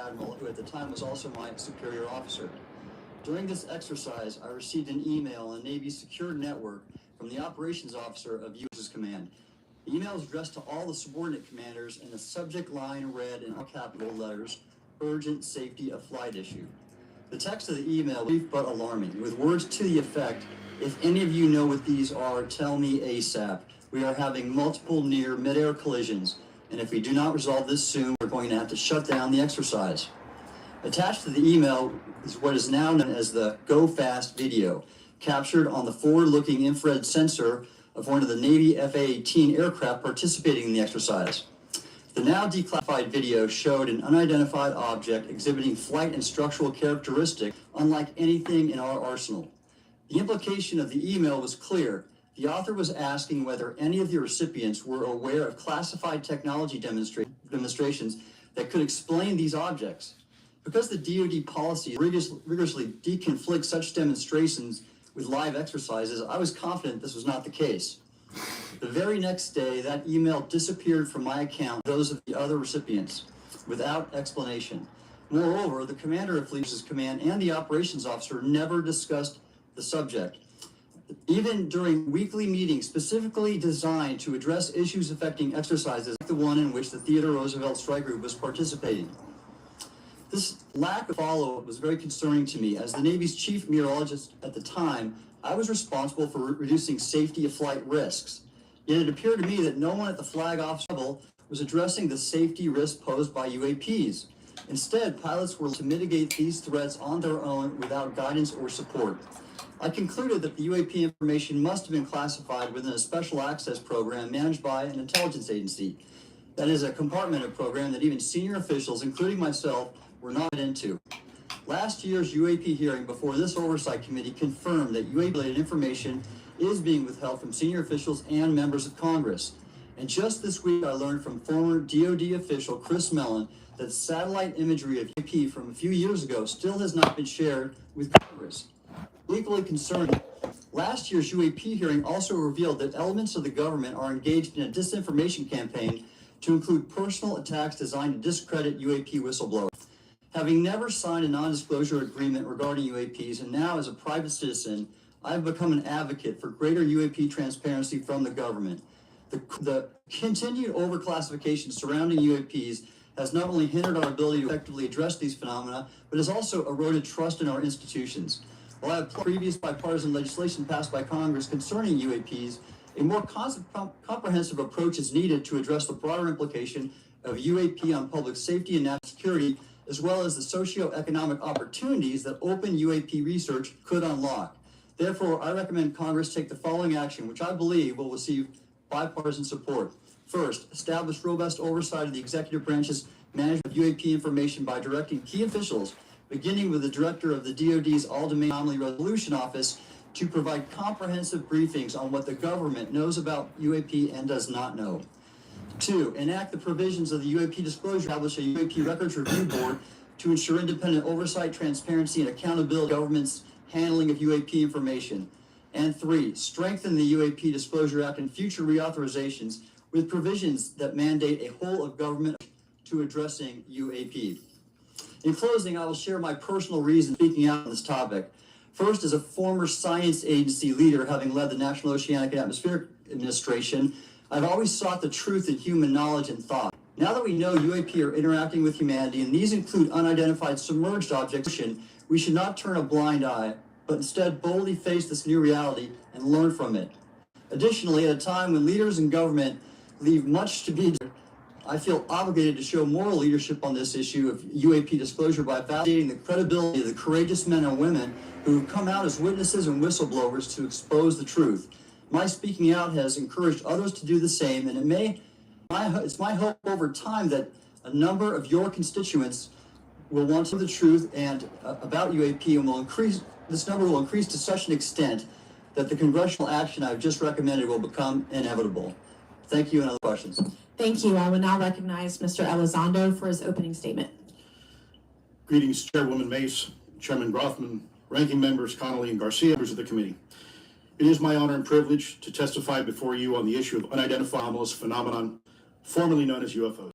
Admiral, who at the time was also my superior officer. During this exercise, I received an email on the Navy's secure network from the operations officer of U.S. Command. The email is addressed to all the subordinate commanders, and the subject line read in all capital letters, "Urgent Safety of Flight Issue." The text of the email was brief but alarming, with words to the effect, "If any of you know what these are, tell me ASAP. We are having multiple near mid-air collisions, and if we do not resolve this soon, we're going to have to shut down the exercise." Attached to the email is what is now known as the Go Fast video, captured on the forward-looking infrared sensor of one of the Navy F-A-18 aircraft participating in the exercise. The now declassified video showed an unidentified object exhibiting flight and structural characteristics unlike anything in our arsenal. The implication of the email was clear. The author was asking whether any of the recipients were aware of classified technology demonstrations that could explain these objects. Because the DoD policy rigorously deconflicts such demonstrations with live exercises, I was confident this was not the case. The very next day, that email disappeared from my account, those of the other recipients, without explanation. Moreover, the commander of Fleet's command and the operations officer never discussed the subject, even during weekly meetings specifically designed to address issues affecting exercises like the one in which the Theodore Roosevelt Strike Group was participating. This lack of follow-up was very concerning to me. As the Navy's chief meteorologist at the time, I was responsible for reducing safety of flight risks. Yet it appeared to me that no one at the flag officer level was addressing the safety risks posed by UAPs. Instead, pilots were to mitigate these threats on their own without guidance or support. I concluded that the UAP information must have been classified within a special access program managed by an intelligence agency. That is a compartmented program that even senior officials, including myself, were not into. Last year's UAP hearing before this oversight committee confirmed that UAP-related information is being withheld from senior officials and members of Congress. And just this week, I learned from former DoD official Chris Mellon that satellite imagery of UAP from a few years ago still has not been shared with Congress. Equally concerning, last year's UAP hearing also revealed that elements of the government are engaged in a disinformation campaign to include personal attacks designed to discredit UAP whistleblowers. Having never signed a non-disclosure agreement regarding UAPs, and now as a private citizen, I have become an advocate for greater UAP transparency from the government. The continued overclassification surrounding UAPs has not only hindered our ability to effectively address these phenomena, but has also eroded trust in our institutions. While I have previous bipartisan legislation passed by Congress concerning UAPs, a more comprehensive approach is needed to address the broader implication of UAP on public safety and national security, as well as the socioeconomic opportunities that open UAP research could unlock. Therefore, I recommend Congress take the following action, which I believe will receive bipartisan support. First, establish robust oversight of the executive branch's management of UAP information by directing key officials, beginning with the director of the DoD's All-Domain Anomaly Resolution Office, to provide comprehensive briefings on what the government knows about UAP and does not know. Two, enact the provisions of the UAP disclosure, establish a UAP records review board to ensure independent oversight, transparency, and accountability of the government's handling of UAP information. And three, strengthen the UAP Disclosure Act and future reauthorizations with provisions that mandate a whole of government to addressing UAP. In closing, I will share my personal reason speaking out on this topic. First, as a former science agency leader, having led the National Oceanic and Atmospheric Administration, I've always sought the truth in human knowledge and thought. Now that we know UAP are interacting with humanity, and these include unidentified submerged objects, we should not turn a blind eye, but instead boldly face this new reality and learn from it. Additionally, at a time when leaders in government leave much to be desired, I feel obligated to show moral leadership on this issue of UAP disclosure by validating the credibility of the courageous men and women who have come out as witnesses and whistleblowers to expose the truth. My speaking out has encouraged others to do the same, and it's my hope over time that a number of your constituents will want to know the truth and about UAP, and this number will increase to such an extent that the congressional action I've just recommended will become inevitable. Thank you, and other questions. Thank you. I will now recognize Mr. Elizondo for his opening statement. Greetings, Chairwoman Mace, Chairman Grothman, Ranking Members Connolly and Garcia, members of the committee. It is my honor and privilege to testify before you on the issue of unidentified anomalous phenomenon, formerly known as UFOs.